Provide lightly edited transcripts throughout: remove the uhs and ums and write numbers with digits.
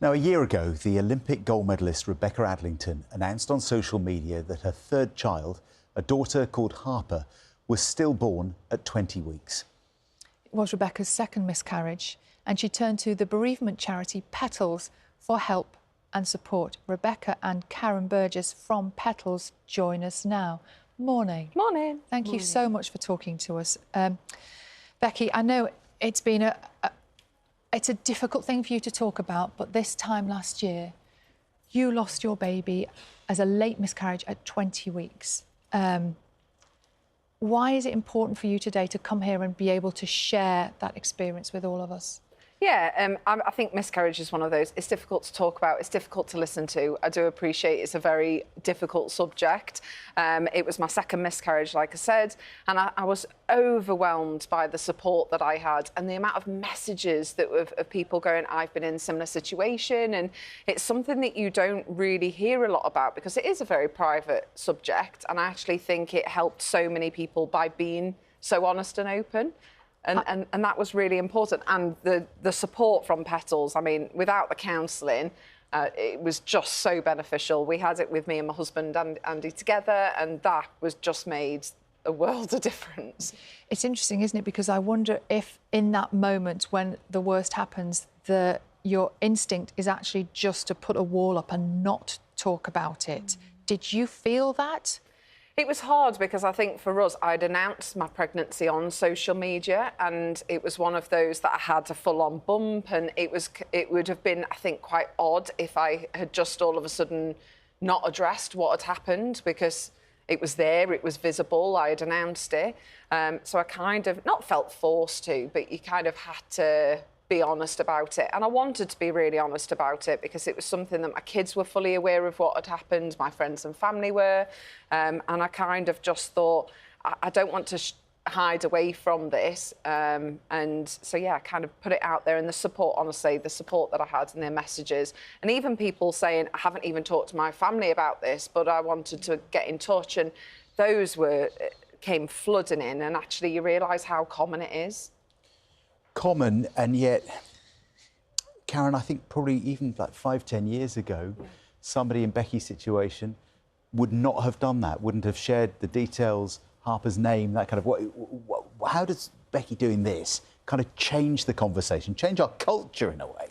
Now, a year ago, the Olympic gold medalist Rebecca Adlington announced on social media that her third child, a daughter called Harper, was stillborn at 20 weeks. It was Rebecca's second miscarriage, and she turned to the bereavement charity Petals for help and support. Rebecca and Karen Burgess from Petals join us now. Morning. Morning. Thank you so much for talking to us. Becky, I know it's been it's a difficult thing for you to talk about, but this time last year, you lost your baby as a late miscarriage at 20 weeks. Why is it important for you today to come here and be able to share that experience with all of us? Yeah, I think miscarriage is one of those. It's difficult to talk about. It's difficult to listen to. I do appreciate it's a very difficult subject. It was my second miscarriage, like I said, and I was overwhelmed by the support that I had and the amount of messages that of people going, I've been in a similar situation. And it's something that you don't really hear a lot about because it is a very private subject. And I actually think it helped so many people by being so honest and open. And that was really important. And the support from Petals, I mean, without the counselling, it was just so beneficial. We had it with me and my husband, Andy, together, and that was just made a world of difference. It's interesting, isn't it? Because I wonder if in that moment when the worst happens, your instinct is actually just to put a wall up and not talk about it. Did you feel that? It was hard because I think for us, I'd announced my pregnancy on social media and it was one of those that I had a full-on bump, and it would have been, I think, quite odd if I had just all of a sudden not addressed what had happened because it was there, it was visible, I had announced it. So I kind of, not felt forced to, but you kind of had to be honest about it. And I wanted to be really honest about it because it was something that my kids were fully aware of what had happened, my friends and family were, and I kind of just thought, I don't want to hide away from this. And so, yeah, I kind of put it out there, and the support, honestly, the support that I had and their messages, and even people saying, I haven't even talked to my family about this, but I wanted to get in touch, and those came flooding in, and actually you realise how common it is. Common, and yet, Karen, I think probably even like 5-10 years ago, somebody in Becky's situation would not have done that, wouldn't have shared the details, Harper's name, that kind of how does Becky doing this kind of change the conversation, change our culture in a way?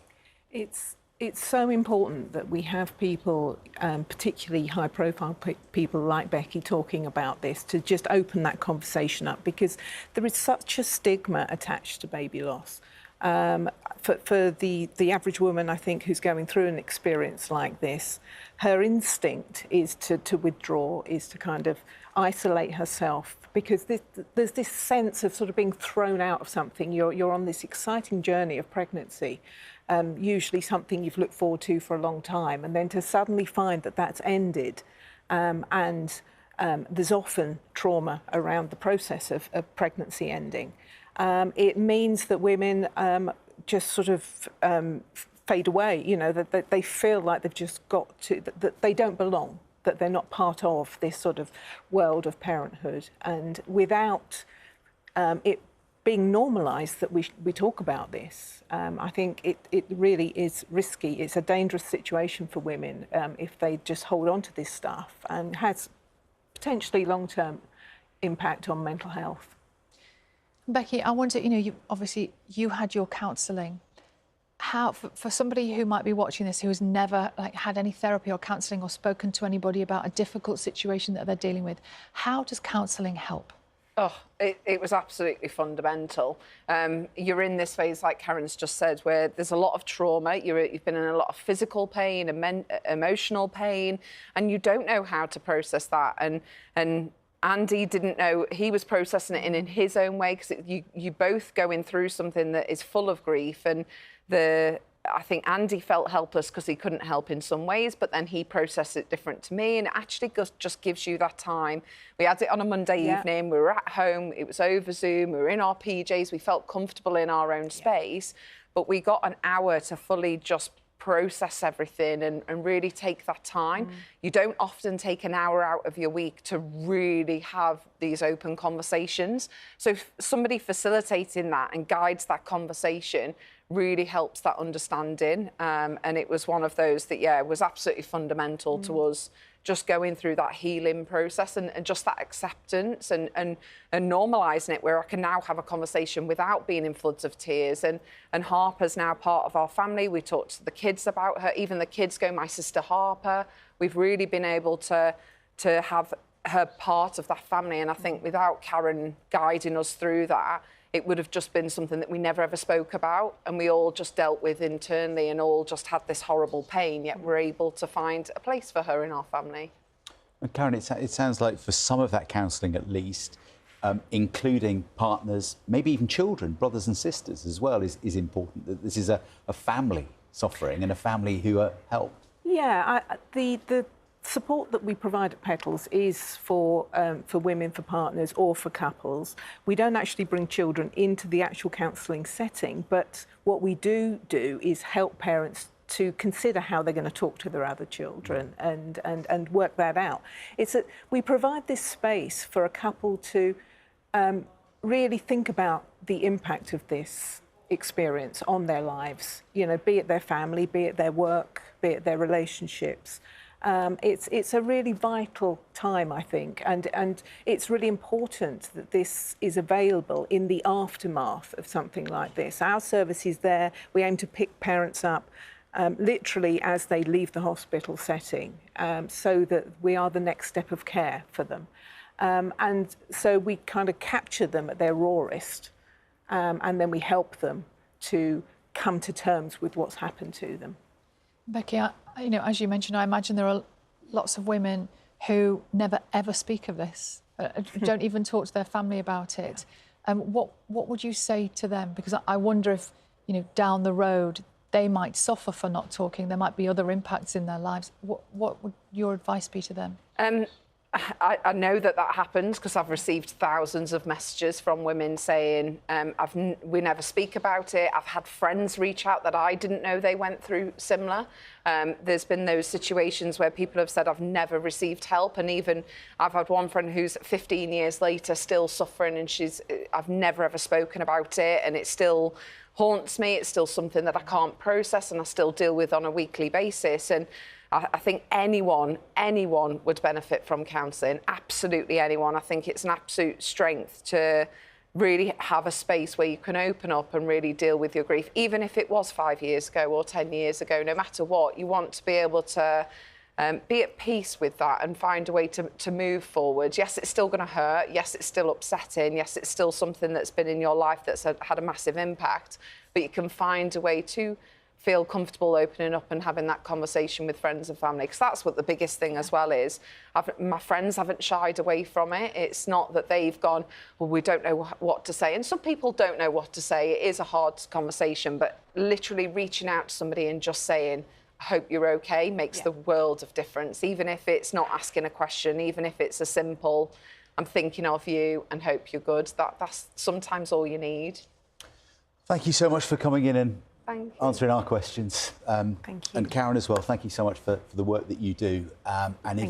It's so important that we have people, particularly high-profile people like Becky, talking about this, to just open that conversation up, because there is such a stigma attached to baby loss. For the average woman, I think, who's going through an experience like this, her instinct is to withdraw, is to kind of isolate herself, because there's this sense of sort of being thrown out of something. You're on this exciting journey of pregnancy, usually something you've looked forward to for a long time, and then to suddenly find that that's ended, and there's often trauma around the process of pregnancy ending. It means that women just sort of fade away, you know, that they feel like they've just got to, that they don't belong, that they're not part of this sort of world of parenthood. And without it being normalised that we talk about this, I think it really is risky. It's a dangerous situation for women if they just hold on to this stuff, and has potentially long-term impact on mental health. Becky, I wonder, you know, obviously you had your counselling. How, for somebody who might be watching this, who has never had any therapy or counselling or spoken to anybody about a difficult situation that they're dealing with, how does counselling help? Oh, it was absolutely fundamental. You're in this phase, like Karen's just said, where there's a lot of trauma. You've been in a lot of physical pain and emotional pain, and you don't know how to process that. And Andy didn't know. He was processing it in his own way, because you both going through something that is full of grief. And I think Andy felt helpless because he couldn't help in some ways, but then he processed it different to me, and it actually just gives you that time. We had it on a Monday evening, we were at home, it was over Zoom, we were in our PJs, we felt comfortable in our own space, but we got an hour to fully just process everything and really take that time. You don't often take an hour out of your week to really have these open conversations. So somebody facilitating that and guides that conversation really helps that understanding. And it was one of those that, was absolutely fundamental to us just going through that healing process and just that acceptance and normalising it, where I can now have a conversation without being in floods of tears. And Harper's now part of our family. We talk to the kids about her. Even the kids go, my sister Harper. We've really been able to have her part of that family. And I think without Karen guiding us through that, it would have just been something that we never ever spoke about, and we all just dealt with internally and all just had this horrible pain, yet we're able to find a place for her in our family. And Karen, it sounds like for some of that counselling at least, including partners, maybe even children, brothers and sisters as well, is important. That this is a family suffering and a family who are helped. Yeah, the support that we provide at Petals is for women, for partners or for couples. We don't actually bring children into the actual counselling setting, but what we do is help parents to consider how they're going to talk to their other children and work that out. It's that we provide this space for a couple to really think about the impact of this experience on their lives, you know, be it their family, be it their work, be it their relationships. It's a really vital time, I think, and it's really important that this is available in the aftermath of something like this. Our service is there. We aim to pick parents up literally as they leave the hospital setting, so that we are the next step of care for them. And so we kind of capture them at their rawest, and then we help them to come to terms with what's happened to them. Becky, you know, as you mentioned, I imagine there are lots of women who never ever speak of this, don't even talk to their family about it. What would you say to them? Because I wonder if, you know, down the road they might suffer for not talking. There might be other impacts in their lives. What would your advice be to them? I know that happens because I've received thousands of messages from women saying, we never speak about it. I've had friends reach out that I didn't know they went through similar. There's been those situations where people have said, I've never received help. And even I've had one friend who's 15 years later still suffering, and I've never ever spoken about it. And it still haunts me. It's still something that I can't process and I still deal with on a weekly basis. And I think anyone would benefit from counselling, absolutely anyone. I think it's an absolute strength to really have a space where you can open up and really deal with your grief, even if it was 5 years ago or 10 years ago. No matter what, you want to be able to be at peace with that and find a way to move forward. Yes, it's still going to hurt. Yes, it's still upsetting. Yes, it's still something that's been in your life that's had a massive impact, but you can find a way to feel comfortable opening up and having that conversation with friends and family, because that's what the biggest thing as well is. My friends haven't shied away from it. It's not that they've gone, well, we don't know what to say. And some people don't know what to say. It is a hard conversation, but literally reaching out to somebody and just saying, I hope you're okay, makes the world of difference, even if it's not asking a question, even if it's a simple, I'm thinking of you and hope you're good. That's sometimes all you need. Thank you so much for coming in and answering our questions. Thank you. And Karen as well, thank you so much for the work that you do. And if